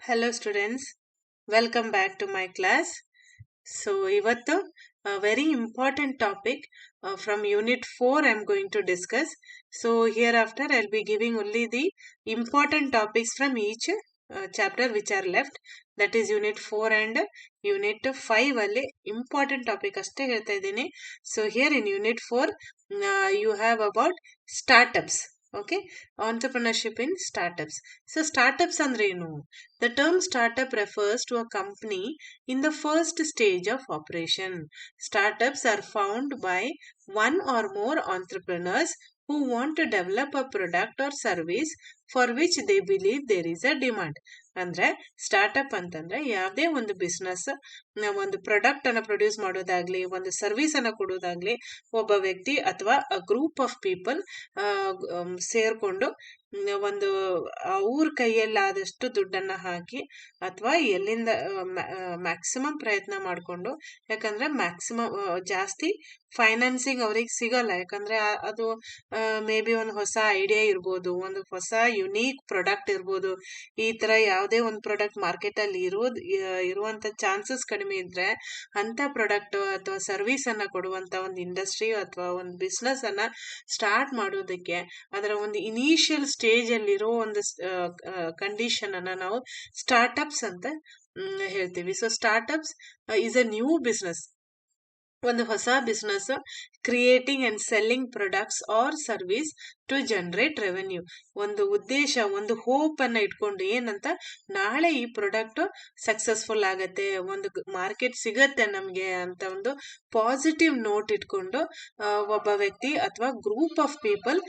Hello students, welcome back to my class. So ivattu a very important topic from unit 4 I'm going to discuss. So hereafter I'll be giving only the important topics from each chapter which are left, that is unit 4 and unit 5 ಅಲ್ಲಿ important topic ಅಷ್ಟೇ ಹೇಳ್ತಾ ಇದ್ದೀನಿ. So here in unit 4 you have about startups. Okay, entrepreneurship in startups. So startups ಅಂದ್ರೆ ಏನು? The term startup refers to a company in the first stage of operation. Startups are found by one or more entrepreneurs who want to develop a product or service for which they believe there is a demand. ಅಂದ್ರೆ startup ಅಂತಂದ್ರೆ ಯಾವುದೇ ಒಂದು business ಒಂದು product ಅನ್ನ produce ಮಾಡೋದಾಗ್ಲಿ, ಒಂದು service ಅನ್ನ ಕೊಡೋದಾಗ್ಲಿ, ಒಬ್ಬ ವ್ಯಕ್ತಿ ಅಥವಾ ಗ್ರೂಪ್ ಆಫ್ ಪೀಪಲ್ ಸೇರ್ಕೊಂಡು ಒಂದು ಅವ್ರ ಕೈಯಲ್ಲಾದಷ್ಟು ದುಡ್ಡನ್ನ ಹಾಕಿ ಅಥವಾ ಎಲ್ಲಿಂದ ಮ್ಯಾಕ್ಸಿಮಮ್ ಪ್ರಯತ್ನ ಮಾಡಿಕೊಂಡು, ಯಾಕಂದ್ರೆ ಮ್ಯಾಕ್ಸಿಮಮ್ ಜಾಸ್ತಿ ಫೈನಾನ್ಸಿಂಗ್ ಅವ್ರಿಗೆ ಸಿಗಲ್ಲ. ಯಾಕಂದ್ರೆ ಅದು ಮೇ ಬಿ ಒಂದು ಹೊಸ ಐಡಿಯಾ ಇರ್ಬೋದು, ಒಂದು ಹೊಸ ಯುನೀಕ್ ಪ್ರಾಡಕ್ಟ್ ಇರ್ಬೋದು. ಈ ತರ ಯಾವುದೇ ಒಂದು ಪ್ರಾಡಕ್ಟ್ ಮಾರ್ಕೆಟ್ ಅಲ್ಲಿ ಇರುವಂತ ಚಾನ್ಸಸ್ ಕಡಿಮೆ ಇದ್ರೆ ಅಂತ ಪ್ರಾಡಕ್ಟ್ ಅಥವಾ ಸರ್ವಿಸ್ ಅನ್ನ ಕೊಡುವಂತ ಒಂದು ಇಂಡಸ್ಟ್ರಿ ಅಥವಾ ಒಂದು ಬಿಸ್ನೆಸ್ ಅನ್ನ ಸ್ಟಾರ್ಟ್ ಮಾಡೋದಕ್ಕೆ ಅದರ ಒಂದು ಇನಿಷಿಯಲ್ ಸ್ಟೇಜ್ ಅಲ್ಲಿರೋ ಒಂದು ಕಂಡೀಷನ್ ಅನ್ನ ನಾವು ಸ್ಟಾರ್ಟ್ಅಪ್ಸ್ ಅಂತ ಹೇಳ್ತೀವಿ. So startups is a new business, ಒಂದು ಹೊಸ business creating and selling products or service to generate revenue. ಒಂದು ಉದ್ದೇಶ, ಒಂದು ಹೋಪ್ ಅನ್ನ ಇಟ್ಕೊಂಡು, ಏನಂತ, ನಾಳೆ ಈ ಪ್ರಾಡಕ್ಟ್ ಸಕ್ಸಸ್ಫುಲ್ ಆಗತ್ತೆ, ಒಂದು ಮಾರ್ಕೆಟ್ ಸಿಗತ್ತೆ ನಮ್ಗೆ ಅಂತ ಒಂದು ಪಾಸಿಟಿವ್ ನೋಟ್ ಇಟ್ಕೊಂಡು ಒಬ್ಬ ವ್ಯಕ್ತಿ ಅಥವಾ ಗ್ರೂಪ್ ಆಫ್ ಪೀಪಲ್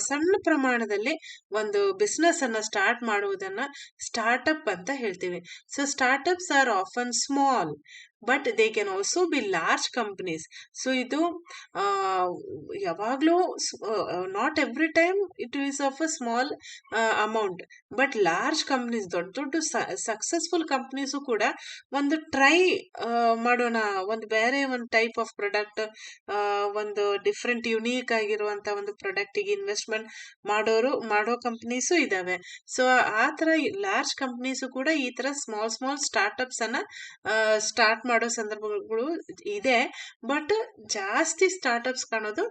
ಸಣ್ಣ ಪ್ರಮಾಣದಲ್ಲಿ ಒಂದು ಬಿಸ್ನೆಸ್ ಅನ್ನ ಸ್ಟಾರ್ಟ್ ಮಾಡುವುದನ್ನ ಸ್ಟಾರ್ಟ್ಅಪ್ ಅಂತ ಹೇಳ್ತೀವಿ. So startups R often small but they can also be large companies. So ಇದು ಯಾವಾಗ್ಲೂ not every time it is of a small amount, but large companies, ದೊಡ್ಡ ದೊಡ್ಡ ಸಕ್ಸಸ್ಫುಲ್ ಕಂಪನೀಸು ಕೂಡ ಒಂದು ಟ್ರೈ ಮಾಡೋಣ, ಒಂದು ಬೇರೆ ಒಂದು ಟೈಪ್ ಆಫ್ ಪ್ರಾಡಕ್ಟ್, ಒಂದು ಡಿಫ್ರೆಂಟ್ ಯುನೀಕ್ ಆಗಿರುವಂತ ಒಂದು ಪ್ರಾಡಕ್ಟಿಗೆ ಇನ್ವೆಸ್ಟ್ಮೆಂಟ್ ಮಾಡೋ ಕಂಪನೀಸು ಇದಾವೆ. ಸೊ ಆ ತರ ಲಾರ್ಜ್ ಕಂಪನೀಸು ಕೂಡ ಈ ತರ ಸ್ಮಾಲ್ ಸ್ಟಾರ್ಟ್ಅಪ್ಸ್ ಅನ್ನ ಸ್ಟಾರ್ಟ್ ಮಾಡೋ ಸಂದರ್ಭಗಳು ಇದೆ. ಬಟ್ ಜಾಸ್ತಿ ಸ್ಟಾರ್ಟ್ಅಪ್ಸ್ ಕಾಣೋದು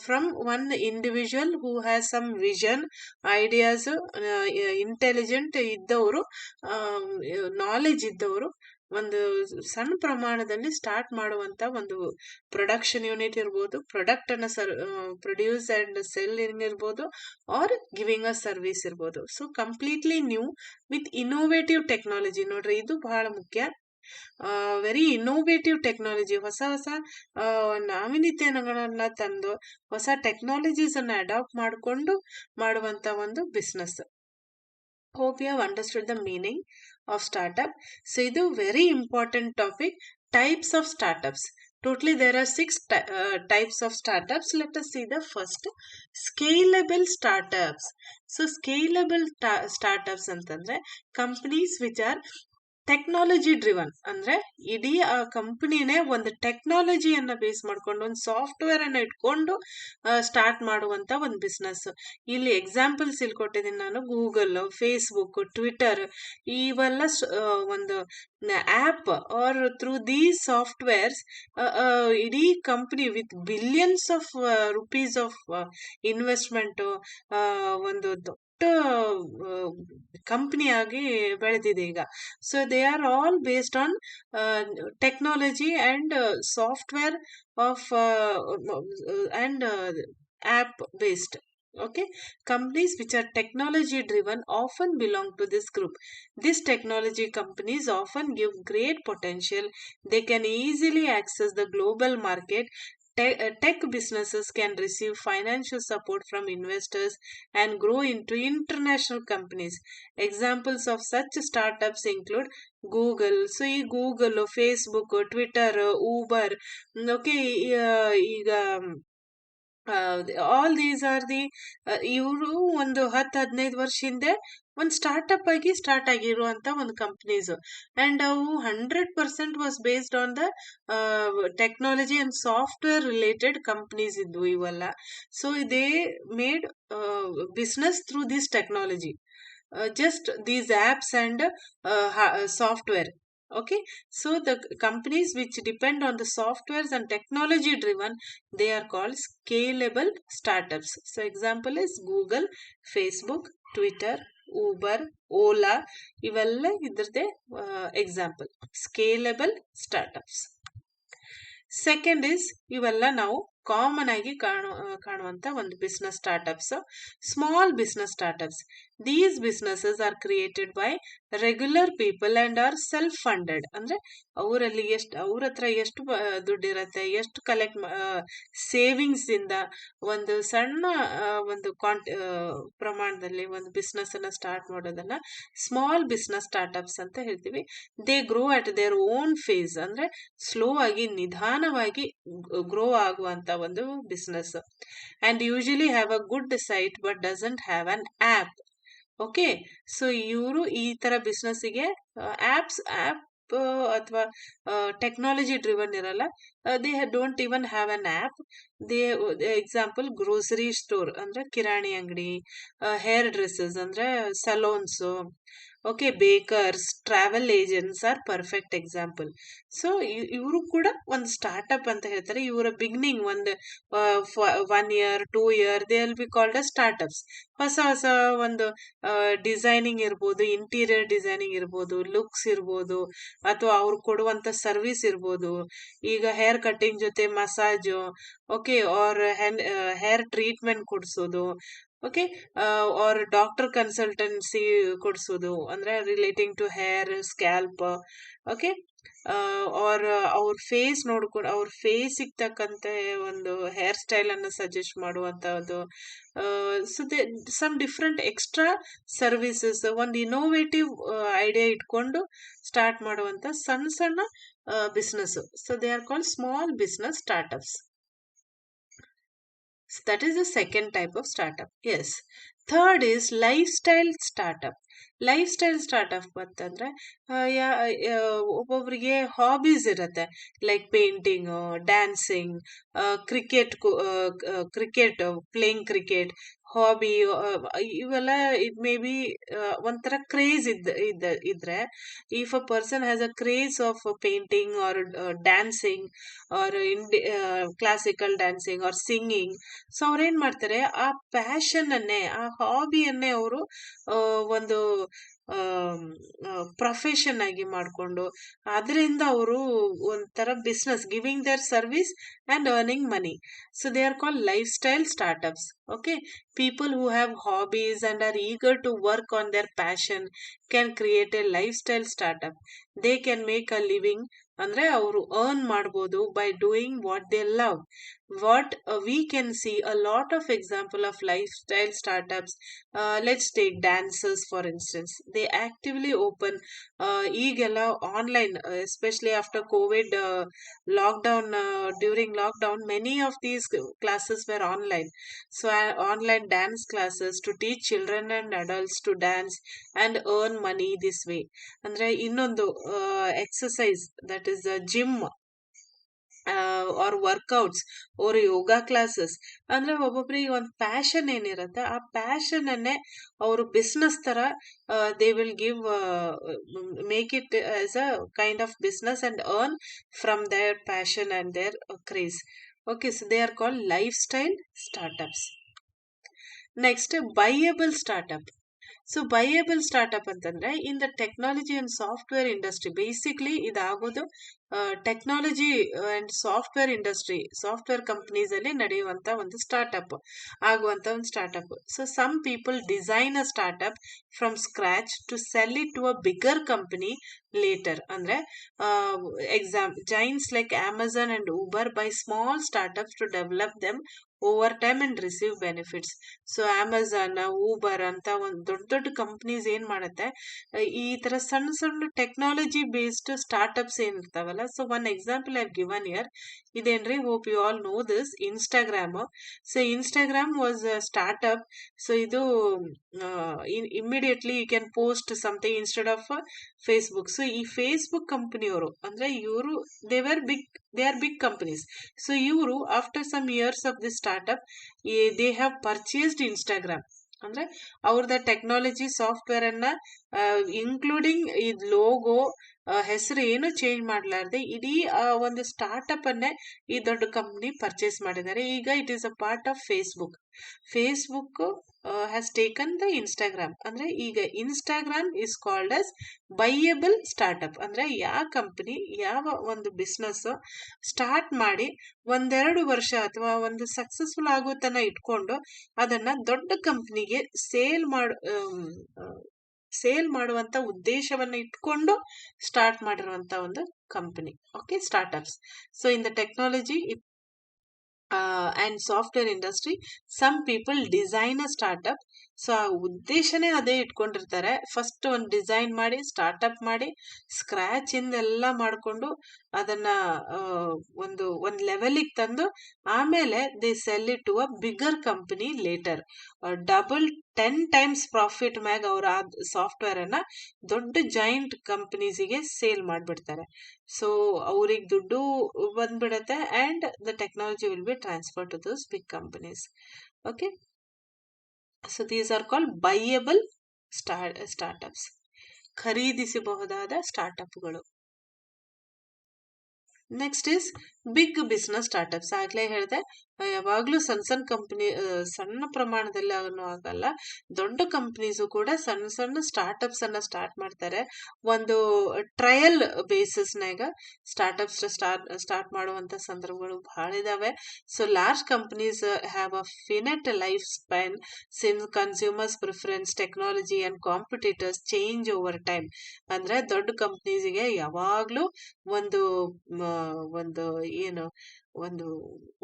from one individual who has some vision, ideas, intelligent ಇದ್ದವರು, ನಾಲೆಜ್ ಇದ್ದವರು ಒಂದು ಸಣ್ಣ ಪ್ರಮಾಣದಲ್ಲಿ ಸ್ಟಾರ್ಟ್ ಮಾಡುವಂತ ಒಂದು ಪ್ರೊಡಕ್ಷನ್ ಯೂನಿಟ್ ಇರ್ಬೋದು, ಪ್ರಾಡಕ್ಟ್ ಅನ್ನ ಪ್ರೊಡ್ಯೂಸ್ ಅಂಡ್ ಸೆಲ್ಲಿಂಗ್ ಇರ್ಬೋದು, ಆರ್ ಗಿವಿಂಗ್ ಅ ಸರ್ವಿಸ್ ಇರ್ಬೋದು. So completely new with innovative technology. ನೋಡ್ರಿ, ಇದು ಬಹಳ ಮುಖ್ಯ. ವೆರಿ ಇನೋವೇಟಿವ್ ಟೆಕ್ನಾಲಜಿ, ಹೊಸ ನಾವೀನ್ಯತೆಗಳನ್ನ ತಂದು ಹೊಸ ಟೆಕ್ನಾಲಜೀಸ್ ಅನ್ನ ಅಡಾಪ್ಟ್ ಮಾಡಿಕೊಂಡು ಮಾಡುವಂತ ಒಂದು business. Hope you have understood the meaning of startup. So ಇದು very important topic, types of startups. Totally there are 6 types of startups. Let us see the first, scalable startups. So scalable startups ಅಂತಂದ್ರೆ companies which are technology driven, ಅಂದ್ರೆ ಇಡೀ ಆ ಕಂಪನಿನೇ ಒಂದು ಟೆಕ್ನಾಲಜಿಯನ್ನ base ಮಾಡ್ಕೊಂಡು ಒಂದು software ಅನ್ನ ಇಟ್ಕೊಂಡು ಸ್ಟಾರ್ಟ್ ಮಾಡುವಂತ ಒಂದು ಬಿಸ್ನೆಸ್. ಇಲ್ಲಿ ಎಕ್ಸಾಂಪಲ್ಸ್ ಇಲ್ಲಿ ಕೊಟ್ಟಿದ್ದೀನಿ ನಾನು. ಗೂಗಲ್, ಫೇಸ್ಬುಕ್, ಟ್ವಿಟರ್, ಇವೆಲ್ಲ ಒಂದು app are through these softwares ಇಡೀ company with billions of rupees of investment ಒಂದು ದೊಡ್ಡ ಕಂಪನಿ ಆಗಿ ಬೆಳೆದಿದೆ ಈಗ. So they are all based on technology and software of and app based. Okay, companies which are technology driven often belong to this group. These technology companies often give great potential. They can easily access the global market. Tech businesses can receive financial support from investors and grow into international companies. Examples of such startups include Google. So ಈ Google, Facebook, Twitter, Uber, okay, ಈಗ all these are the, ಇವರು ಒಂದು 10-15 ವರ್ಷ ಹಿಂದೆ ಒಂದು startup ಆಗಿ start ಆಗಿರುವಂತ ಒಂದು ಕಂಪನೀಸ್, ಅಂಡ್ ಅವು 100% was based on the technology and software related companies ಇದ್ವು ಇವೆಲ್ಲ. So they made business through this technology. just these apps and software. Okay, so the companies which depend on the softwares and technology driven, they are called scalable startups. So example is Google, Facebook, Twitter, Uber, Ola, ಇವೆಲ್ಲ ಇದ್ರದ್ದೇ example scalable startups. Second is ಇವೆಲ್ಲ ನಾವು common ಆಗಿ ಕಾಣುವಂತ ಒಂದು business startups, small business startups. These businesses are created by regular people and are self funded. ಅಂದ್ರೆ ಅವರಲ್ಲಿ ಅವ್ರ ಹತ್ರ ಎಷ್ಟು ದುಡ್ಡಿರತ್ತೆ, ಎಷ್ಟು ಕಲೆಕ್ಟ್ ಸೇವಿಂಗ್ಸ್ ಇಂದ ಒಂದು ಸಣ್ಣ ಒಂದು ಪ್ರಮಾಣದಲ್ಲಿ ಒಂದು ಬಿಸ್ನೆಸ್ ಅನ್ನ ಸ್ಟಾರ್ಟ್ ಮಾಡೋದನ್ನ ಸ್ಮಾಲ್ ಬಿಸ್ನೆಸ್ ಸ್ಟಾರ್ಟಪ್ಸ್ ಅಂತ ಹೇಳ್ತೀವಿ. They grow at their own pace, ಅಂದ್ರೆ ಸ್ಲೋ ಆಗಿ ನಿಧಾನವಾಗಿ ಗ್ರೋ ಆಗುವಂತ ಒಂದು business. And usually have a good site but doesn't have an app. Okay, so ಇವರು ಈ ತರ ಬಿಸ್ನೆಸ್ಗೆ ಆಪ್ ಅಥವಾ ಟೆಕ್ನಾಲಜಿ ಡ್ರಿವನ್ ಇರಲ್ಲ. They don't even have an app. The example grocery store ಅಂದ್ರೆ ಕಿರಾಣಿ ಅಂಗಡಿ, ಹೇರ್ ಡ್ರೆಸ್ಸಸ್ ಅಂದ್ರೆ salons, okay, bakers, travel agents are perfect example. So ಇವರು ಕೂಡ ಒಂದು ಸ್ಟಾರ್ಟ್ಅಪ್ ಅಂತ ಹೇಳ್ತಾರೆ. ಇವರ ಬಿಗಿನಿಂಗ್ ಒಂದು 1 year 2 year they will be called a startups. ಹೊಸ ಹೊಸ ಒಂದು ಡಿಸೈನಿಂಗ್ ಇರ್ಬೋದು, ಇಂಟೀರಿಯರ್ ಡಿಸೈನಿಂಗ್ ಇರ್ಬೋದು, ಲುಕ್ಸ್ ಇರ್ಬೋದು, ಅಥವಾ ಅವ್ರು ಕೊಡುವಂತ ಸರ್ವಿಸ್ ಇರ್ಬೋದು. ಈಗ ಹೇರ್ ಕಟ್ಟಿಂಗ್ ಜೊತೆ massage, okay, or hair treatment ಕೊಡ್ಸೋದು, ಓಕೆ, ಆರ್ ಡಾಕ್ಟರ್ ಕನ್ಸಲ್ಟೆನ್ಸಿ ಕೊಡ್ಸೋದು, ಅಂದ್ರೆ relating to hair, scalp, okay, or ಅವ್ರ ಫೇಸ್ ನೋಡ್ಕೊಂಡು ಅವ್ರ ಫೇಸ್ ತಕ್ಕಂತೆ ಒಂದು ಹೇರ್ ಸ್ಟೈಲ್ ಅನ್ನು ಸಜೆಸ್ಟ್ ಮಾಡುವಂತದ್ದು. So some different extra services, ಒಂದು ಇನೋವೇಟಿವ್ ಐಡಿಯಾ ಇಟ್ಕೊಂಡು ಸ್ಟಾರ್ಟ್ ಮಾಡುವಂತ ಸಣ್ಣ ಸಣ್ಣ business. So they are called small business startups. So that is the second type of startup. Yes. Third is lifestyle startup. Life startup ಅಂತಂದ್ರೆ ಒಬ್ಬೊಬ್ರಿಗೆ hobbies ಇರತ್ತೆ, like painting, dancing, cricket playing cricket hobby. ಇವೆಲ್ಲ it may be ಒಂಥರ craze ಇದ್ರೆ, if a person has a craze of painting or dancing or classical dancing or singing, so ಅವ್ರೇನ್ ಮಾಡ್ತಾರೆ, ಆ passion ಅನ್ನೇ, ಆ ಹಾಬಿಯನ್ನೇ ಅವರು ಒಂದು ಪ್ರೊಫೆಷನ್ ಆಗಿ ಮಾಡ್ಕೊಂಡು ಅದರಿಂದ ಅವರು ಒಂಥರ business, giving their service and earning money. So they are called lifestyle startups. Okay, people who have hobbies and are eager to work on their passion can create a lifestyle startup. They can make a living, ಅಂದ್ರೆ ಅವರು earn ಮಾಡ್ಬೋದು by doing what they love. What we can see a lot of example of lifestyle startups. Let's take dancers for instance. They actively open ಈಗೆಲ್ಲ online, especially after Covid lockdown, during lockdown many of these classes were online. So online dance classes to teach children and adults to dance and earn money this way. ಅಂದ್ರೆ ಇನ್ನೊಂದು exercise, that is gym or workouts or yoga classes. ಅಂದ್ರೆ ಒಬ್ಬೊಬ್ರಿಗೆ ಒಂದು passion ಏನಿರುತ್ತೆ, ಆ passion ಅನ್ನೇ ಅವರು business ತರ they will give, make it as a kind of business and earn from their passion and their craze. Okay, so they are called lifestyle startups. Next, buyable startup. So buyable startup ಅಂತಂದ್ರೆ in the technology and software industry, basically ಇದಾಗೋದು technology and software industry, software companies ಅಲ್ಲಿ ನಡೆಯುವಂತ ಒಂದು startup ಆಗುವಂತ ಒಂದು startup. So some people design a startup from scratch to sell it to a bigger company later. ಅಂದ್ರೆ giants like Amazon and Uber buy small startups to develop them over time and receive benefits. So Amazon, Uber ಅಂತ ಒಂದು ದೊಡ್ಡ ದೊಡ್ಡ companies ಏನ್ ಮಾಡುತ್ತೆ, ಈ ತರ ಸಣ್ಣ ಸಣ್ಣ ಟೆಕ್ನಾಲಜಿ ಬೇಸ್ಡ್ ಸ್ಟಾರ್ಟ್ಅಪ್ಸ್ ಏನಿರ್ತಾವಲ್ಲ. So one example I given here. ಇದೇನ್ರಿ, hope you all know this, Instagram. So Instagram was startup. So ಇದು immediately you can post something instead of Facebook. So ಈ ಫೇಸ್ಬುಕ್ ಕಂಪನಿಯವರು ಅಂದ್ರೆ ಇವರು they are big companies. So ಇವರು after some years of this startup, they have purchased Instagram. ಅಂದ್ರೆ ಅವ್ರದ technology software ಅನ್ನ including ಈ ಲೋಗೋ ಹೆಸರು ಏನು ಚೇಂಜ್ ಮಾಡ್ಲಾರ್ದೆ ಇಡೀ ಒಂದು ಸ್ಟಾರ್ಟ್ಅಪ್ ಅನ್ನೇ ಈ ದೊಡ್ಡ ಕಂಪ್ನಿ ಪರ್ಚೇಸ್ ಮಾಡಿದ್ದಾರೆ. ಈಗ it is a part of Facebook has taken the Instagram. ಅಂದ್ರೆ ಈಗ Instagram is called as buyable startup. ಅಂದ್ರೆ ಯಾವ ಕಂಪನಿ ಯಾವ ಒಂದು ಬಿಸ್ನೆಸ್ ಸ್ಟಾರ್ಟ್ ಮಾಡಿ 1-2 ವರ್ಷ ಅಥವಾ ಒಂದು ಸಕ್ಸಸ್ಫುಲ್ ಆಗೋ ತನ ಇಟ್ಕೊಂಡು ಅದನ್ನ ದೊಡ್ಡ ಕಂಪ್ನಿಗೆ ಸೇಲ್ ಮಾಡುವಂತ ಉದ್ದೇಶವನ್ನ ಇಟ್ಕೊಂಡು ಸ್ಟಾರ್ಟ್ ಮಾಡಿರುವಂತ ಒಂದು company. Okay, startups. So in the technology and software industry, some people design a startup. So ಆ ಉದ್ದೇಶನೇ ಅದೇ ಇಟ್ಕೊಂಡಿರ್ತಾರೆ. ಫಸ್ಟ್ ಒಂದು ಡಿಸೈನ್ ಮಾಡಿ ಸ್ಟಾರ್ಟ್ಅಪ್ ಮಾಡಿ ಸ್ಕ್ರಾಚ್ ಇಂದ ಎಲ್ಲ ಮಾಡ್ಕೊಂಡು ಅದನ್ನ ಒಂದು ಲೆವೆಲಿಗೆ ತಂದು ಆಮೇಲೆ they sell it to a bigger company later. Double 10 times profit ಮ್ಯಾಗ ಅವ್ರ ಆ ಸಾಫ್ಟ್ವೇರ್ ಅನ್ನ ದೊಡ್ಡ ಜಾಯಿಂಟ್ ಕಂಪನೀಸಿಗೆ ಸೇಲ್ ಮಾಡ್ಬಿಡ್ತಾರೆ. ಸೊ ಅವ್ರಿಗೆ ದುಡ್ಡು ಬಂದ್ಬಿಡತ್ತೆ and the technology will be transfer to those big companies. Okay, so these are called buyable startups, ಖರೀದಿಸಬಹುದಾದ ಸ್ಟಾರ್ಟ್ಅಪ್ಗಳು. Next is big business startups. ಆಗ್ಲೇ ಹೇಳಿದೆ, ಯಾವಾಗ್ಲೂ ಸಣ್ಣ ಕಂಪನಿ ಸಣ್ಣ ಪ್ರಮಾಣದಲ್ಲಿ ಆಗಲ್ಲ, ದೊಡ್ಡ ಕಂಪನೀಸು ಕೂಡ ಸಣ್ಣ ಸ್ಟಾರ್ಟ್ಅಪ್ಸ್ ಅನ್ನ ಸ್ಟಾರ್ಟ್ ಮಾಡ್ತಾರೆ. ಒಂದು ಟ್ರಯಲ್ ಬೇಸಿಸ್ನಾಗ ಸ್ಟಾರ್ಟ್ ಮಾಡುವಂತ ಸಂದರ್ಭಗಳು ಬಹಳ ಇದಾವೆ. So large companies have a finite life span since consumers preference technology and competitors change over time. ಅಂದ್ರೆ ದೊಡ್ಡ ಕಂಪನೀಸ್ಗೆ ಯಾವಾಗ್ಲೂ ಒಂದು ಒಂದು ಏನು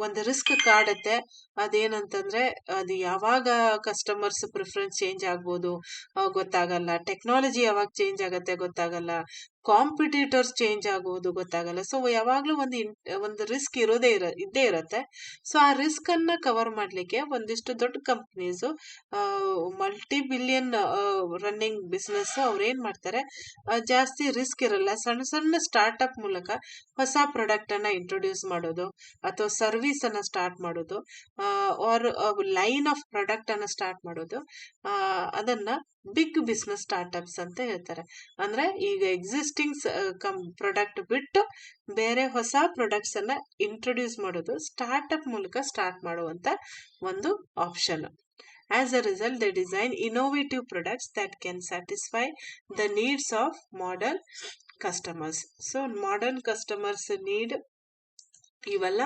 ಒಂದು ರಿಸ್ಕ್ ಕಾಡತ್ತೆ. ಅದೇನಂತಂದ್ರೆ ಅದು ಯಾವಾಗ ಕಸ್ಟಮರ್ಸ್ ಪ್ರಿಫರೆನ್ಸ್ ಚೇಂಜ್ ಆಗ್ಬೋದು ಗೊತ್ತಾಗಲ್ಲ, ಟೆಕ್ನಾಲಜಿ ಯಾವಾಗ ಚೇಂಜ್ ಆಗತ್ತೆ ಗೊತ್ತಾಗಲ್ಲ, ಕಾಂಪಿಟೇಟರ್ಸ್ ಚೇಂಜ್ ಆಗೋದು ಗೊತ್ತಾಗಲ್ಲ. ಸೊ ಯಾವಾಗ್ಲೂ ಒಂದು ರಿಸ್ಕ್ ಇದ್ದೇ ಇರತ್ತೆ. ಸೊ ಆ ರಿಸ್ಕ್ ಅನ್ನ ಕವರ್ ಮಾಡ್ಲಿಕ್ಕೆ ಒಂದಿಷ್ಟು ದೊಡ್ಡ companies multi billion running business ಅವ್ರೇನ್ ಮಾಡ್ತಾರೆ, ಜಾಸ್ತಿ ರಿಸ್ಕ್ ಇರಲ್ಲ, ಸಣ್ಣ ಸ್ಟಾರ್ಟ್ಅಪ್ ಮೂಲಕ ಹೊಸ ಪ್ರಾಡಕ್ಟ್ ಅನ್ನ ಇಂಟ್ರೊಡ್ಯೂಸ್ ಮಾಡೋದು ಅಥವಾ ಸರ್ವಿಸ್ ಅನ್ನ ಸ್ಟಾರ್ಟ್ ಮಾಡೋದು ಆರ್ ಲೈನ್ ಆಫ್ ಪ್ರಾಡಕ್ಟ್ ಅನ್ನ ಸ್ಟಾರ್ಟ್ ಮಾಡೋದು, ಅದನ್ನ ಬಿಗ್ ಬಿಸ್ನೆಸ್ ಸ್ಟಾರ್ಟ್ಅಪ್ಸ್ ಅಂತ ಹೇಳ್ತಾರೆ. ಅಂದ್ರೆ ಈಗ ಎಕ್ಸಿಸ್ಟಿಂಗ್ ಪ್ರಾಡಕ್ಟ್ ಬಿಟ್ಟು ಬೇರೆ ಹೊಸ ಪ್ರಾಡಕ್ಟ್ಸ್ ಅನ್ನ ಇಂಟ್ರೊಡ್ಯೂಸ್ ಮಾಡೋದು ಸ್ಟಾರ್ಟ್ಅಪ್ ಮೂಲಕ ಸ್ಟಾರ್ಟ್ ಮಾಡುವಂತ ಒಂದು option. As a result, they design innovative products that can satisfy the needs of modern customers. So modern customers need ಇವೆಲ್ಲ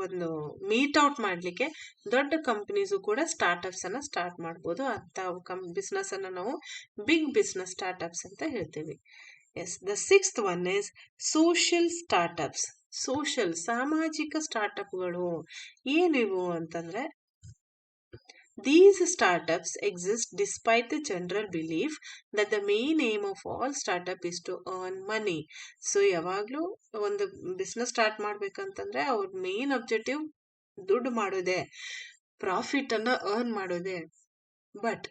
ಒಂದು ಮೀಟ್ ಔಟ್ ಮಾಡ್ಲಿಕ್ಕೆ ದೊಡ್ಡ ಕಂಪನೀಸು ಕೂಡ ಸ್ಟಾರ್ಟ್ಅಪ್ಸ್ ಅನ್ನ ಸ್ಟಾರ್ಟ್ ಮಾಡ್ಬೋದು. ಅಂತ ಬಿಸ್ನೆಸ್ ಅನ್ನ ನಾವು ಬಿಗ್ ಬಿಸ್ನೆಸ್ ಸ್ಟಾರ್ಟ್ಅಪ್ಸ್ ಅಂತ ಹೇಳ್ತೀವಿ. Yes, the sixth one is social startups. ಸಾಮಾಜಿಕ ಸ್ಟಾರ್ಟ್ಅಪ್ಗಳು ಏನಿವು ಅಂತಂದ್ರೆ, these startups exist despite the general belief that the main aim of all startup is to earn money. So ಯಾವಾಗ್ಲೂ ಒಂದು ಬಿಸ್ನೆಸ್ ಸ್ಟಾರ್ಟ್ ಮಾಡ್ಬೇಕಂತಂದ್ರೆ ಅವ್ರ main objective ದುಡ್ಡು ಮಾಡೋದೇ, ಪ್ರಾಫಿಟ್ ಅನ್ನ earn ಮಾಡೋದೇ. But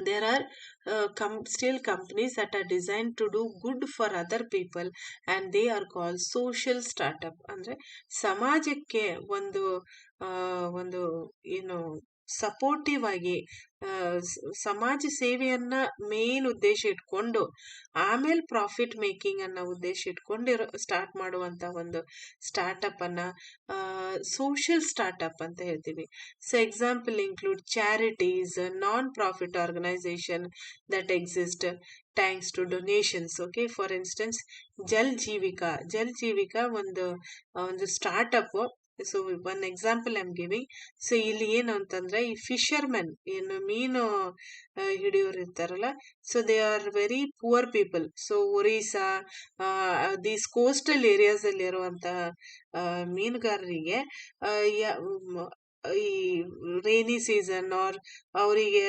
there are still companies that are designed to do good for other people and they are called social startup. ಅಂದ್ರೆ ಸಮಾಜಕ್ಕೆ ಒಂದು ಏನು ಸಪೋರ್ಟಿವ್ ಆಗಿ ಸಮಾಜ ಸೇವೆಯನ್ನ ಮೇನ್ ಉದ್ದೇಶ ಇಟ್ಕೊಂಡು ಆಮೇಲೆ ಪ್ರಾಫಿಟ್ ಮೇಕಿಂಗ್ ಅನ್ನ ಉದ್ದೇಶ ಇಟ್ಕೊಂಡಿರೋ ಸ್ಟಾರ್ಟ್ ಮಾಡುವಂತ ಒಂದು ಸ್ಟಾರ್ಟ್ಅಪ್ ಅನ್ನ ಸೋಷಿಯಲ್ ಸ್ಟಾರ್ಟ್ಅಪ್ ಅಂತ ಹೇಳ್ತೀವಿ. So example include charities, non profit organisation that exist thanks to donations. Okay, for instance, Jal Jeevika ಒಂದು startup. So one example I am giving. So ಇಲ್ಲಿ ಏನು ಅಂತಂದ್ರೆ, ಈ ಫಿಶರ್ಮೆನ್ ಏನು ಮೀನು ಹಿಡಿಯೋರು ಇರ್ತಾರಲ್ಲ, so they are very poor people. So Orissa these coastal areas ಅಲ್ಲಿ ಇರುವಂತಹ ಮೀನುಗಾರರಿಗೆ ಈ ರೇನಿ ಸೀಸನ್ ಆರ್ ಅವರಿಗೆ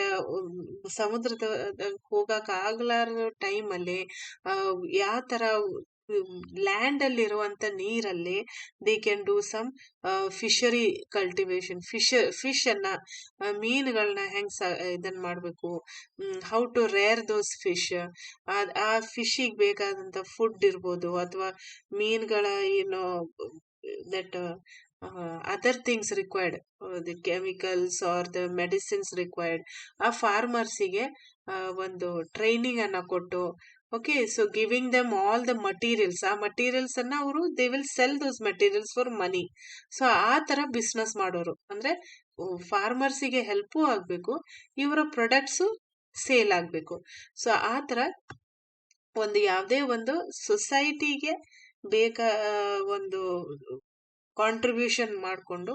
ಸಮುದ್ರದ ಹೋಗಕ್ ಆಗ್ಲಾರ ಟೈಮ್ ಅಲ್ಲಿ ಯಾವ ತರ ಲ್ಯಾಂಡ್ ಅಲ್ಲಿ ಇರುವಂತ ನೀರಲ್ಲಿ they can do some fishery cultivation. Fish ಅನ್ನ ಮೀನುಗಳನ್ನ ಹೆಂಗ್ ಇದನ್ ಮಾಡ್ಬೇಕು, how to rear those fish, ಆ ಫಿಶಿಗೆ ಬೇಕಾದಂತ ಫುಡ್ ಇರ್ಬೋದು ಅಥವಾ ಮೀನುಗಳ ಏನು that other things required, the chemicals or the medicines required, ಆ ಫಾರ್ಮರ್ಸಿಗೆ ಒಂದು ಟ್ರೈನಿಂಗ್ ಅನ್ನ ಕೊಟ್ಟು, okay, so giving dum all the materials, ಆ ಮಟೀರಿಯಲ್ಸ್ ಅನ್ನ ಅವರು they will cell those materials for money. So ಆ ತರ ಬಿಸ್ನೆಸ್ ಮಾಡೋರು, ಅಂದ್ರೆ ಫಾರ್ಮರ್ಸಿಗೆ ಹೆಲ್ಪು ಆಗ್ಬೇಕು, ಇವರ ಪ್ರಾಡಕ್ಟ್ಸು ಸೇಲ್ ಆಗ್ಬೇಕು. ಸೊ ಆ ತರ ಒಂದು ಯಾವುದೇ ಒಂದು ಸೊಸೈಟಿಗೆ ಬೇಕಾ ಒಂದು ಕಾಂಟ್ರಿಬ್ಯೂಷನ್ ಮಾಡಿಕೊಂಡು,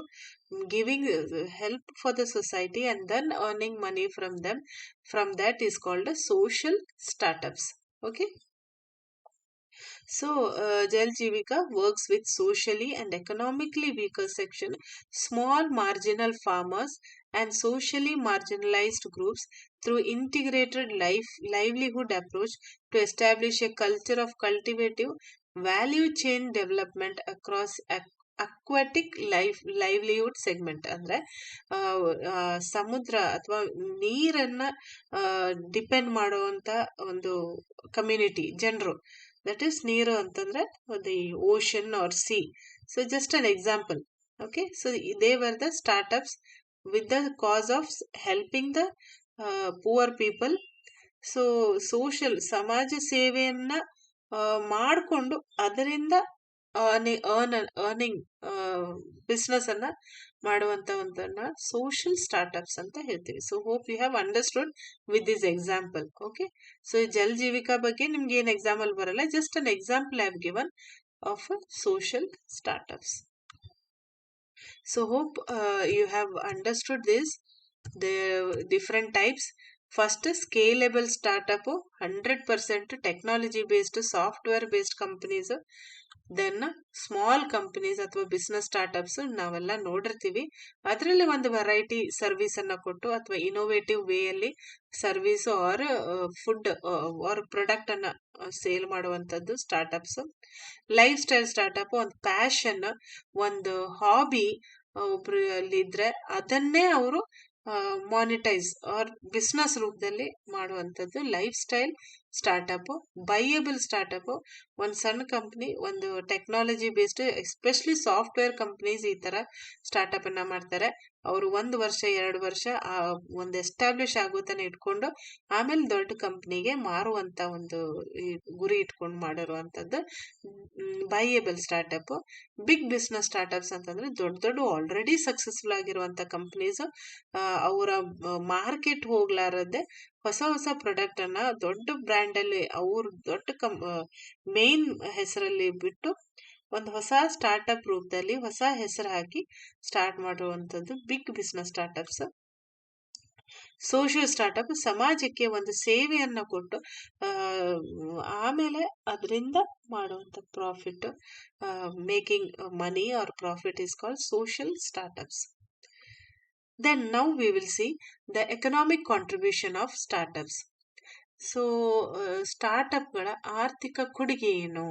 giving help for the society and then earning money from that is called social startups. Okay, so Jal Jivika works with socially and economically weaker section, small marginal farmers and socially marginalized groups through integrated livelihood approach to establish a culture of cultivative value chain development across aquatic livelihood segment. ಅಂದ್ರೆ ಸಮುದ್ರ ಅಥವಾ ನೀರನ್ನ depend ಮಾಡುವಂತ ಒಂದು community ಜನರು, that is ನೀರು ಅಂತಂದ್ರೆ the ocean or sea. So just an example. Okay, so they were the startups with the cause of helping the poor people. So social ಸಮಾಜ ಸೇವೆಯನ್ನ ಮಾಡಿಕೊಂಡು ಅದರಿಂದ ಅರ್ನಿಂಗ್ ಬಿಸ್ನೆಸ್ ಅನ್ನ ಮಾಡುವಂತವನ್ನ ಸೋಷಿಯಲ್ ಸ್ಟಾರ್ಟ್ಅಪ್ಸ್ ಅಂತ ಹೇಳ್ತೀವಿ. So hope you have understood with this example. Okay, so Jal Jivika ಬಗ್ಗೆ ನಿಮ್ಗೆ ಏನ್ ಎಕ್ಸಾಂಪಲ್ ಬರಲ್ಲ, just an example I have given of social startups. So hope you have understood this, the different types. First, scalable startup, 100% technology based software based companies. Then small companies ಅಥವಾ business startups ನಾವೆಲ್ಲ ನೋಡಿರ್ತೀವಿ. ಅದರಲ್ಲಿ ಒಂದು variety service ಅನ್ನ ಕೊಟ್ಟು ಅಥವಾ innovative way ಅಲ್ಲಿ service or food or product ಅನ್ನ ಸೇಲ್ ಮಾಡುವಂತದ್ದು ಸ್ಟಾರ್ಟ್ಅಪ್ಸ್. ಲೈಫ್ ಸ್ಟೈಲ್ ಸ್ಟಾರ್ಟ್ಅಪ್ ಒಂದು ಪ್ಯಾಷನ್, ಒಂದು ಹಾಬಿ ಒಬ್ರಲ್ಲಿ ಇದ್ರೆ ಅದನ್ನೇ ಅವರು ಮಾನಿಟೈಸ್ ಆರ್ ಬಿಸ್ನೆಸ್ ರೂಪದಲ್ಲಿ ಮಾಡುವಂಥದ್ದು life style startup. Viable startup, ಒಂದು ಸಣ್ಣ ಕಂಪ್ನಿ, ಒಂದು technology based especially software companies ಈ ತರ ಸ್ಟಾರ್ಟ್ಅಪ್ ಅನ್ನ ಮಾಡ್ತಾರೆ. ಅವರು 1 ವರ್ಷ 2 ವರ್ಷ ಒಂದು ಎಸ್ಟಾಬ್ಲಿಷ್ ಆಗೋತನ ಇಟ್ಕೊಂಡು ಆಮೇಲೆ ದೊಡ್ಡ ಕಂಪ್ನಿಗೆ ಮಾರುವಂತ ಒಂದು ಗುರಿ ಇಟ್ಕೊಂಡು ಮಾಡಿರುವಂತದ್ದು ಬೈಯಬಲ್ ಸ್ಟಾರ್ಟ್ಅಪ್. ಬಿಗ್ ಬಿಸ್ನೆಸ್ ಸ್ಟಾರ್ಟ್ಅಪ್ಸ್ ಅಂತಂದ್ರೆ ದೊಡ್ಡ ಆಲ್ರೆಡಿ ಸಕ್ಸಸ್ಫುಲ್ ಆಗಿರುವಂತ ಕಂಪ್ನೀಸ್ ಅವರ ಮಾರ್ಕೆಟ್ ಹೋಗ್ಲಾರದೆ ಹೊಸ ಪ್ರಾಡಕ್ಟ್ ಅನ್ನ ದೊಡ್ಡ ಬ್ರ್ಯಾಂಡ್ ಅಲ್ಲಿ ಅವ್ರ ದೊಡ್ಡ ಮೇನ್ ಹೆಸರಲ್ಲಿ ಬಿಟ್ಟು ಒಂದು ಹೊಸ ಸ್ಟಾರ್ಟ್ಅಪ್ ರೂಪದಲ್ಲಿ ಹೊಸ ಹೆಸರು ಹಾಕಿ ಸ್ಟಾರ್ಟ್ ಮಾಡುವಂತದ್ದು big business startups. Social startup ಸಮಾಜಕ್ಕೆ ಒಂದು ಸೇವೆಯನ್ನ ಕೊಟ್ಟು ಆಮೇಲೆ ಅದರಿಂದ ಮಾಡುವಂತ profit, making money or profit is called social startups. Then now we will see the economic contribution of startups. So ಸ್ಟಾರ್ಟ್ಅಪ್ಗಳ ಆರ್ಥಿಕ ಕೊಡುಗೆ ಏನು?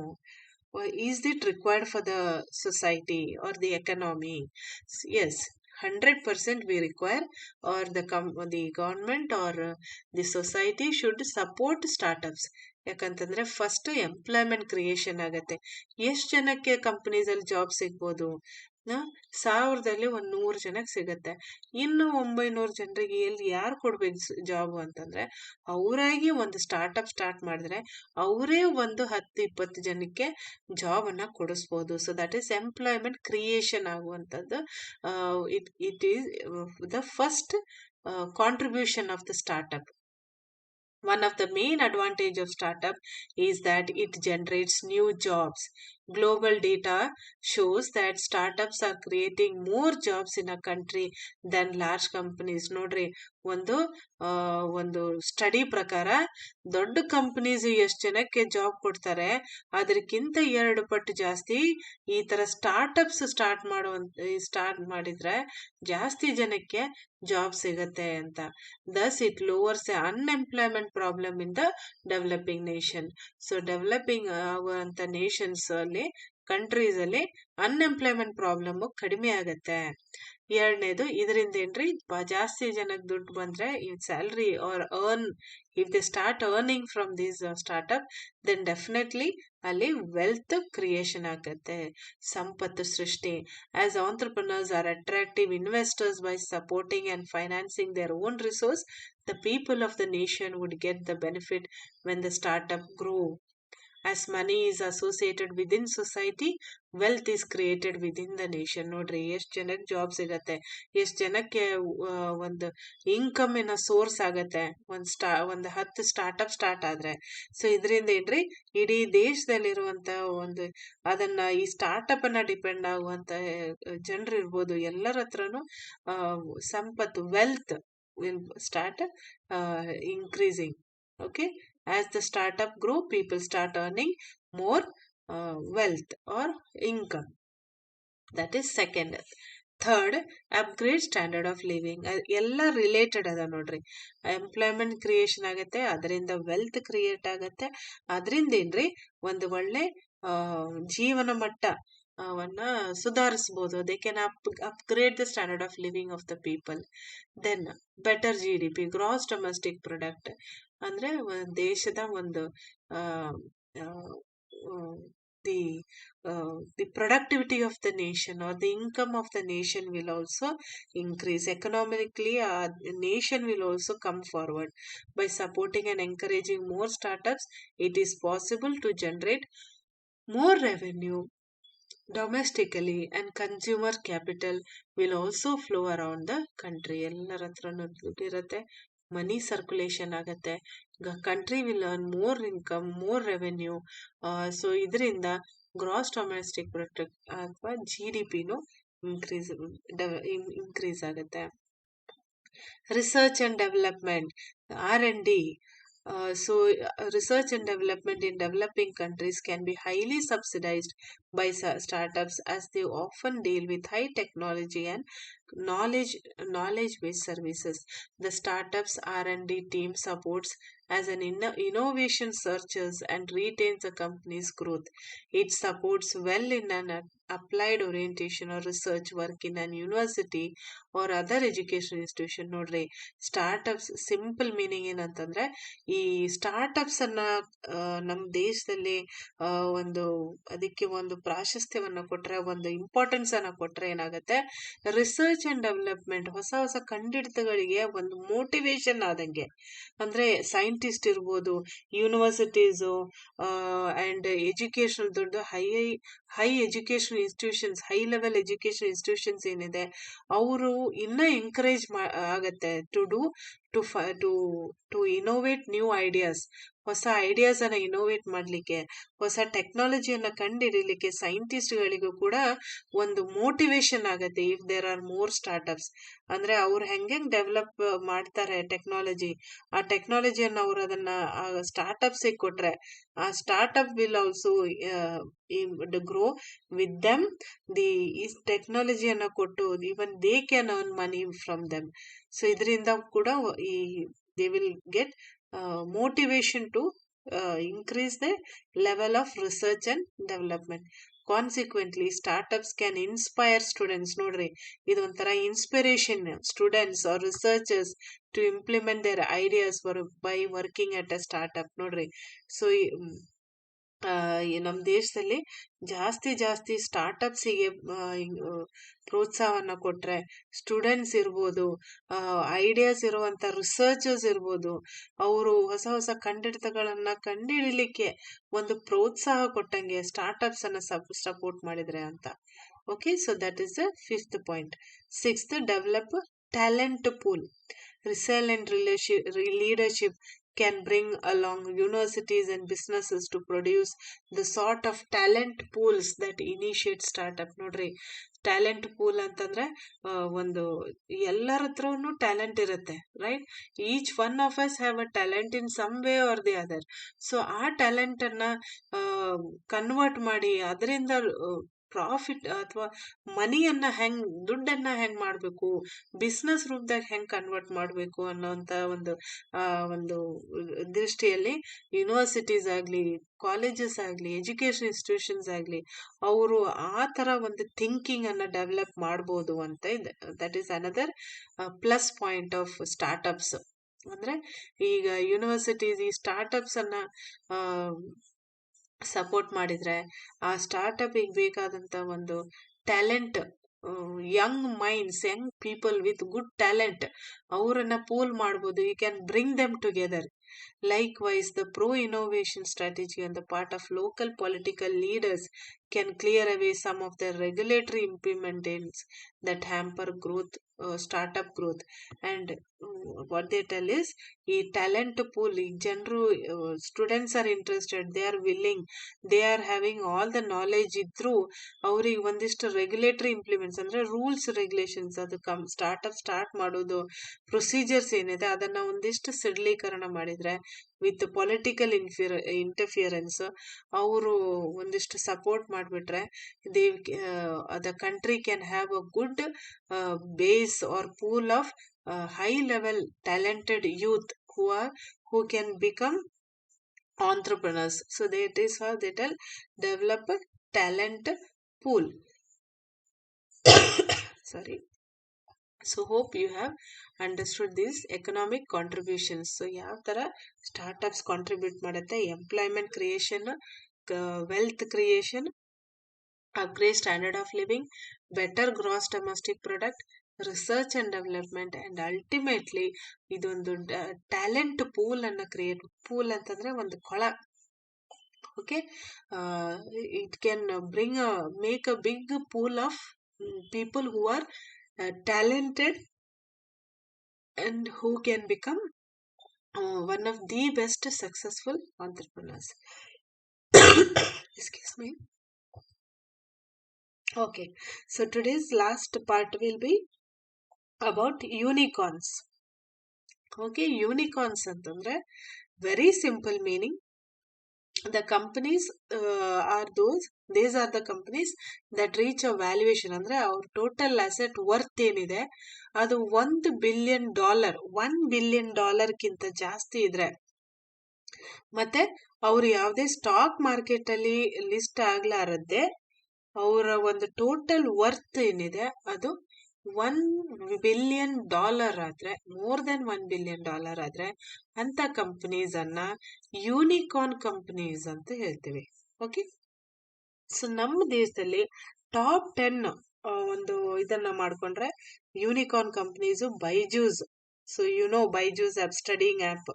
Is it required for the society or the economy? Yes, 100% we require, or the government or the society should support startups. ಯಾಕಂತಂದ್ರೆ first employment creation ಆಗತ್ತೆ. ಎಷ್ಟು ಜನಕ್ಕೆ companies ಅಲ್ಲಿ job ಸಿಗ್ಬೋದು? 1000ದಲ್ಲಿ 100 ಜನಕ್ಕೆ ಸಿಗತ್ತೆ. ಇನ್ನು 900 ಜನರಿಗೆ ಯಾರು ಕೊಡ್ಬೇಕು ಜಾಬ್ ಅಂತಂದ್ರೆ ಅವರಾಗಿ ಒಂದು ಸ್ಟಾರ್ಟ್ಅಪ್ ಸ್ಟಾರ್ಟ್ ಮಾಡಿದ್ರೆ ಅವರೇ ಒಂದು 10-20 ಜನಕ್ಕೆ ಜಾಬ್ ಅನ್ನ ಕೊಡಿಸ್ಬೋದು. So that is employment creation ಆಗುವಂತದ್ದು. It is the first contribution of the startup. One of the main advantage of startup is that it generates new jobs. Global data shows that startups are creating more jobs in a country than large companies. ನೋಡ್ರಿ, ಒಂದು study ಪ್ರಕಾರ ದೊಡ್ಡ companies ಎಷ್ಟು ಜನಕ್ಕೆ job ಕೊಡ್ತಾರೆ ಅದಕ್ಕಿಂತ 2 ಪಟ್ಟು ಜಾಸ್ತಿ ಈ ತರ ಸ್ಟಾರ್ಟ್ಅಪ್ಸ್ ಸ್ಟಾರ್ಟ್ ಮಾಡಿದ್ರೆ ಜಾಸ್ತಿ ಜನಕ್ಕೆ ಜಾಬ್ ಸಿಗತ್ತೆ ಅಂತ. Thus it lowers unemployment problem in the developing nation. So developing ಆಗುವಂತ ನೇಷನ್ಸ್ ಅಲ್ಲಿ ಕಂಟ್ರೀಸ್ ಅಲ್ಲಿ ಅನ್ಎಂಪ್ಲಾಯ್ಮೆಂಟ್ ಪ್ರಾಬ್ಲಮ್ ಕಡಿಮೆ ಆಗತ್ತೆ. ಎರಡನೇದು, ಇದರಿಂದ ಏನ್ರಿ ಜಾಸ್ತಿ ಜನಕ್ಕೆ ದುಡ್ಡು ಬಂದ್ರೆ ಈ salary or earn, if they start earning from these startup, then definitely ಅಲ್ಲಿ ವೆಲ್ತ್ ಕ್ರಿಯೇಷನ್ ಆಗತ್ತೆ, ಸಂಪತ್ತು ಸೃಷ್ಟಿ. As entrepreneurs are attractive investors by supporting and financing their own resource, the people of the nation would get the benefit when the startup grow. As money is associated within society, wealth is created within the nation. ನೋಡ್ರಿ ಎಷ್ಟ್ ಜನಕ್ಕೆ job ಸಿಗತ್ತೆ, ಎಷ್ಟ್ ಜನಕ್ಕೆ ಒಂದು income ಇನ source ಆಗತ್ತೆ ಒಂದು 10 ಸ್ಟಾರ್ಟ್ಅಪ್ ಸ್ಟಾರ್ಟ್ ಆದ್ರೆ. ಸೊ ಇದರಿಂದ ಏನ್ರಿ ಇಡೀ ದೇಶದಲ್ಲಿರುವಂತ ಒಂದು ಅದನ್ನ ಈ ಸ್ಟಾರ್ಟ್ಅಪ್ ಅನ್ನ ಡಿಪೆಂಡ್ ಆಗುವಂತ ಜನರು ಇರ್ಬೋದು, ಎಲ್ಲರ ಹತ್ರನು ಸಂಪತ್ತು, wealth will start increasing. Okay, as the startup grow, people start earning more wealth or income. That is second. Third, upgrade standard of living. ಎಲ್ಲ ರಿಲೇಟೆಡ್ ಅದ ನೋಡ್ರಿ. ಎಂಪ್ಲಾಯ್ಮೆಂಟ್ ಕ್ರಿಯೇಷನ್ ಆಗತ್ತೆ, ಅದರಿಂದ ವೆಲ್ತ್ ಕ್ರಿಯೇಟ್ ಆಗತ್ತೆ, ಅದರಿಂದ ಏನ್ರಿ ಒಂದು ಒಳ್ಳೆ ಜೀವನ ಮಟ್ಟ ವನ್ನ ಸುಧಾರಿಸಬಹುದು. They can upgrade the standard of living of the people. Then better GDP, gross domestic product, ಅಂದ್ರೆ ದೇಶದ ಒಂದು the the productivity of the nation or the income of the nation will also increase. Economically, the nation will also come forward. By supporting and encouraging more startups, it is possible to generate more revenue domestically, and consumer capital will also flow around the country. ಎಲ್ಲರ ಹತ್ರನೂ ದುಡ್ಡಿರತ್ತೆ, ಮನಿ circulation ಆಗತ್ತೆ, country will earn more income, more revenue. So ಇದರಿಂದ gross domestic product ಅಥವಾ GDPನೂ increase ಆಗತ್ತೆ. Research and development, R&D. Research and development in developing countries can be highly subsidized by startups, as they often deal with high technology and knowledge-based services. The startups R&D team supports as an innovation searches and retains the company's growth. It supports well in an applied orientation or research work in an university or other education institution. ನೋಡ್ರಿ, startups simple meaning ಏನಂತಂದ್ರೆ, ಈ startups ಅನ್ನ ನಮ್ಮ ದೇಶದಲ್ಲಿ ಒಂದು ಅದಕ್ಕೆ ಒಂದು ಪ್ರಾಶಸ್ತ್ಯವನ್ನ ಕೊಟ್ರೆ, ಒಂದು ಇಂಪಾರ್ಟೆನ್ಸ್ ಅನ್ನ ಕೊಟ್ರೆ ಏನಾಗತ್ತೆ, ರಿಸರ್ಚ್ ಅಂಡ್ ಡೆವಲಪ್ಮೆಂಟ್, ಹೊಸ ಹೊಸ ಕಂಡಿಡಿತಗಳಿಗೆ ಒಂದು ಮೋಟಿವೇಶನ್ ಆದಂಗೆ. ಅಂದ್ರೆ ಸೈಂಟಿಸ್ಟ್ ಇರ್ಬೋದು, ಯೂನಿವರ್ಸಿಟೀಸು ಅಂಡ್ ಎಜುಕೇಶನ್, ದೊಡ್ಡ high education institutions, high level education institutions ಏನಿದೆ, ಅವರು ಇನ್ನ ಎಂಕರೇಜ್ ಆಗತ್ತೆ ಟು ಇನೋವೇಟ್ ನ್ಯೂ ಐಡಿಯಾಸ್. ಹೊಸ ಐಡಿಯಾಸ್ ಅನ್ನ ಇನೋವೇಟ್ ಮಾಡ್ಲಿಕ್ಕೆ, ಹೊಸ ಟೆಕ್ನಾಲಜಿಯನ್ನ ಕಂಡುಹಿಡಿಯಲಿಕ್ಕೆ ಸೈಂಟಿಸ್ಟ್ಗಳಿಗೂ ಕೂಡ ಒಂದು ಮೋಟಿವೇಶನ್ ಆಗತ್ತೆ. If there are more startups, ಅಂದ್ರೆ ಅವ್ರು ಹೆಂಗೆ ಡೆವಲಪ್ ಮಾಡ್ತಾರೆ ಟೆಕ್ನಾಲಜಿ, ಆ ಟೆಕ್ನಾಲಜಿಯನ್ನ ಅವ್ರು ಅದನ್ನ ಸ್ಟಾರ್ಟ್ಅಪ್ಸ್ ಕೊಟ್ರೆ, ಆ startup will also grow with them. ಈ ಟೆಕ್ನಾಲಜಿಯನ್ನ ಕೊಟ್ಟು even they can earn money from them. So ಇದರಿಂದ ಕೂಡ they will get motivation to increase the level of research and development. Consequently, startups can inspire students. ನೋಡ್ರಿ, ಇದು ಒಂಥರ inspiration, students or researchers to implement their ideas by working at a startup. ನೋಡ್ರಿ, so ನಮ್ಮ ದೇಶದಲ್ಲಿ ಜಾಸ್ತಿ ಸ್ಟಾರ್ಟ್ಅಪ್ಸಿಗೆ ಪ್ರೋತ್ಸಾಹವನ್ನ ಕೊಟ್ರೆ, students ಇರ್ಬೋದು, ideas ಇರುವಂತ ರಿಸರ್ಚರ್ಸ್ ಇರ್ಬೋದು, ಅವರು ಹೊಸ ಕಂಡಿಡಿತಗಳನ್ನ ಕಂಡುಹಿಡಿಲಿಕ್ಕೆ ಒಂದು ಪ್ರೋತ್ಸಾಹ ಕೊಟ್ಟಂಗೆ ಸ್ಟಾರ್ಟ್ಅಪ್ಸ್ ಅನ್ನ ಸಪೋರ್ಟ್ ಮಾಡಿದ್ರೆ ಅಂತ. Okay, so that is the 5th point. 6th, develop talent pool. Resilient leadership can bring along universities and businesses to produce the sort of talent pools that initiate startup. ನೋಡ್ರಿ, talent pool ಅಂತಂದ್ರೆ ಒಂದು ಎಲ್ಲರ ಹತ್ರನು talent ಇರುತ್ತೆ, right? Each one of us have a talent in some way or the other. So ಆ talent ಅನ್ನ convert ಮಾಡಿ ಅದರಿಂದ ಪ್ರಾಫಿಟ್ ಅಥವಾ ಮನಿಯನ್ನ ಹೆಂಗ್ ದುಡ್ಡನ್ನ ಹೆಂಗ್ ಮಾಡ್ಬೇಕು, ಬಿಸ್ನೆಸ್ ರೂಪದಾಗ ಹೆಂಗ್ ಕನ್ವರ್ಟ್ ಮಾಡ್ಬೇಕು ಅನ್ನೋಂತ ಆ ಒಂದು ದೃಷ್ಟಿಯಲ್ಲಿ ಯೂನಿವರ್ಸಿಟೀಸ್ ಆಗ್ಲಿ, ಕಾಲೇಜಸ್ ಆಗ್ಲಿ, ಎಜುಕೇಶನ್ ಇನ್ಸ್ಟಿಟ್ಯೂಷನ್ಸ್ ಆಗ್ಲಿ, ಅವರು ಆ ತರ ಒಂದು ಥಿಂಕಿಂಗ್ ಅನ್ನ ಡೆವಲಪ್ ಮಾಡ್ಬೋದು ಅಂತ ಇದೆ. That is another plus point of startups. ಅಂದ್ರೆ ಈಗ ಯೂನಿವರ್ಸಿಟೀಸ್ ಈ ಸ್ಟಾರ್ಟ್ಅಪ್ಸ್ ಅನ್ನ ಸಪೋರ್ಟ್ ಮಾಡಿದ್ರೆ, ಆ ಸ್ಟಾರ್ಟ್ಅಪ್ ಬೇಕಾದಂತ ಒಂದು talent, young minds, young people with good talent, ಅವರನ್ನ ಪೂಲ್ ಮಾಡ್ಬೋದು. You can bring them together. Likewise, the pro-innovation strategy on the part of local political leaders can clear away some of the regulatory impediments that hamper growth, startup growth. And what they tell is, ಈ talent pool, ಈ ಜನರು, students are interested, they are willing, they are having all the knowledge ಇದ್ರೂ ಅವ್ರಿಗೆ ಒಂದಿಷ್ಟು regulatory implements ಅಂದ್ರೆ rules regulations, ಅದು startup start ಮಾಡೋದು procedures ಏನಿದೆ ಅದನ್ನ ಒಂದಿಷ್ಟು ಸರಳೀಕರಣ ಮಾಡಿದ್ರೆ, ವಿತ್ ಪೊಲಿಟಿಕಲ್ ಇಂಟರ್ಫಿಯರೆನ್ಸ್ ಅವರು ಒಂದಿಷ್ಟು ಸಪೋರ್ಟ್ ಮಾಡಿಬಿಟ್ರೆ, they the country can have a good base or pool of high level talented youth who can become entrepreneurs. So that is how they tell develop a talent pool. Sorry. So hope you have understood these economic contributions. So ಯಾವ ತರ startups contribute ಮಾಡುತ್ತೆ, employment creation, wealth creation, upgrade standard of living, better gross domestic product, research and development, and ultimately ಇದೊಂದು talent pool ಅನ್ನ create, pool ಅಂತಂದ್ರೆ ಒಂದು ಕೊಳ. Okay, it can make a big pool of people who are talented and who can become one of the best successful entrepreneurs. Excuse me. Okay, so today's last part will be about unicorns. Okay, unicorns ಅಂತಂದ್ರೆ very simple meaning. The companies these are the companies that reach a valuation, ಅಂದ್ರೆ ಅವ್ರ total asset worth ಏನಿದೆ ಅದು $1 billion, $1 billion ಜಾಸ್ತಿ ಇದ್ರೆ, ಮತ್ತೆ ಅವ್ರು ಯಾವುದೇ ಸ್ಟಾಕ್ ಮಾರ್ಕೆಟ್ ಅಲ್ಲಿ ಲಿಸ್ಟ್ ಆಗ್ಲಾರದ್ದೆ ಅವರ ಒಂದು ಟೋಟಲ್ ವರ್ತ್ ಏನಿದೆ ಅದು $1 billion ಆದ್ರೆ, ಮೋರ್ ದೆನ್ $1 billion ಆದ್ರೆ, ಅಂತ ಕಂಪನೀಸ್ ಅನ್ನ ಯೂನಿಕಾರ್ನ್ ಕಂಪನೀಸ್ ಅಂತ ಹೇಳ್ತೀವಿ. ಓಕೆ, ಸೊ ನಮ್ಮ ದೇಶದಲ್ಲಿ ಟಾಪ್ 10 ಒಂದು ಇದನ್ನ ಮಾಡ್ಕೊಂಡ್ರೆ unicorn companies Byju's. So Byju's app, studying app,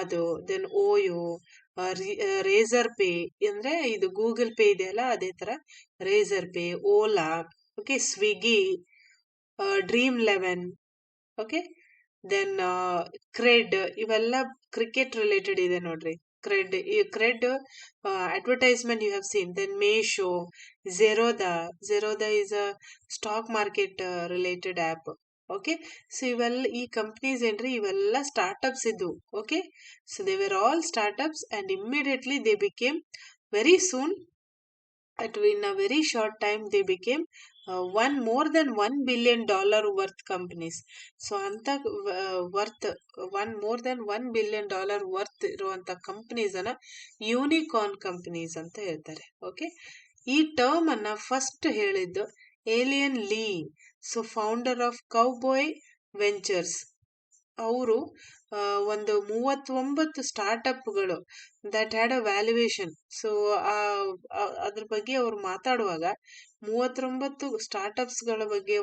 ಅದು ದೆನ್ ಓಯೋ, ರೇಸರ್ ಪೇ, ಅಂದ್ರೆ ಇದು ಗೂಗಲ್ ಪೇ ಇದೆಯಲ್ಲ ಅದೇ ತರ Razorpay, Ola, okay, Swiggy, dream 11, okay, then Cred, ಇವೆಲ್ಲ ಕ್ರಿಕೆಟ್ ರಿಲೇಟೆಡ್ ಇದೆ ನೋಡ್ರಿ. Cred advertisement you have seen. Then Meesho, Zerodha is a stock market related app. Okay, so ಇವೆಲ್ಲ ಈ ಕಂಪ್ನೀಸ್ ಏನ್ರಿ, ಇವೆಲ್ಲ ಸ್ಟಾರ್ಟ್ಅಪ್ಸ್ ಇದ್ವು. Okay, so they were all startups and immediately they became very soon, in a very short time they became more than $1 billion worth companies. So ಅಂತ more than $1 billion worth ಇರುವಂತ companies ಅನ್ನ unicorn companies ಅಂತ ಹೇಳ್ತಾರೆ. Okay, ಈ term ಅನ್ನ first ಹೇಳಿದ್ದು Aileen Lee, so founder of Cowboy Ventures. ಅವರು ಒಂದು 39 ಸ್ಟಾರ್ಟ್ಅಪ್ಗಳು ದಟ್ ಹ್ಯಾಡ್ ಅ ವ್ಯಾಲ್ಯೂಯೇಷನ್. ಸೊ ಅದ್ರ ಬಗ್ಗೆ ಅವ್ರು ಮಾತಾಡುವಾಗ 39 ಸ್ಟಾರ್ಟ್ಅಪ್ಸ್ಗಳ ಬಗ್ಗೆ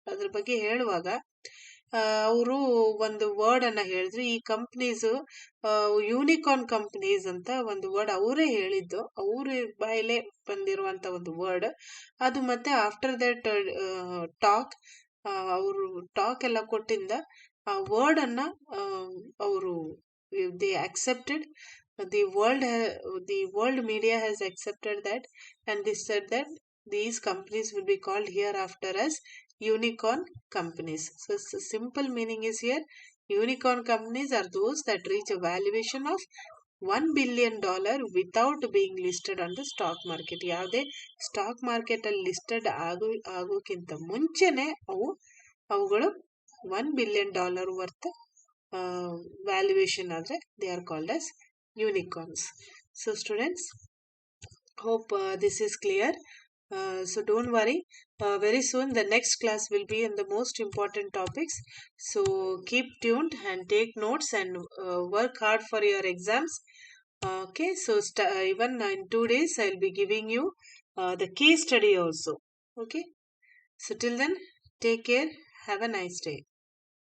ಅದ್ರ ಬಗ್ಗೆ ಹೇಳುವಾಗ ಅವರು ಒಂದು ವರ್ಡ್ ಅನ್ನ ಹೇಳಿದ್ರು. ಈ ಕಂಪ್ನೀಸ್ ಯೂನಿಕಾರ್ನ್ ಕಂಪನೀಸ್ ಅಂತ ಒಂದು ವರ್ಡ್ ಅವರೇ ಹೇಳಿದ್ದು, ಅವ್ರ ಬಾಯಲ್ಲೇ ಬಂದಿರುವಂತ ಒಂದು ವರ್ಡ್ ಅದು. ಮತ್ತೆ ಆಫ್ಟರ್ ದಟ್ ಅವರು ಟಾಕ್ ಎಲ್ಲ ಕೊಟ್ಟಿಂದ ಆ ವರ್ಡ್ ಅನ್ನ ಅವರು they accepted, the world media has accepted that, and they said that these companies will be called hereafter as unicorn companies. So simple meaning is here, unicorn companies are those that reach a valuation of $1 billion without being listed on the stock market. ಯಾವುದೇ stock market ಅಲ್ಲಿ listed ಆಗೋಕ್ಕಿಂತ ಮುಂಚೆನೆ ಅವುಗಳು $1 billion worth valuation ಆದರೆ they are called as unicorns. So students, hope this is clear. So don't worry, very soon the next class will be in the most important topics. So keep tuned and take notes and work hard for your exams. Okay, so even in 2 days I'll be giving you the case study also. Okay, so till then, take care, have a nice day.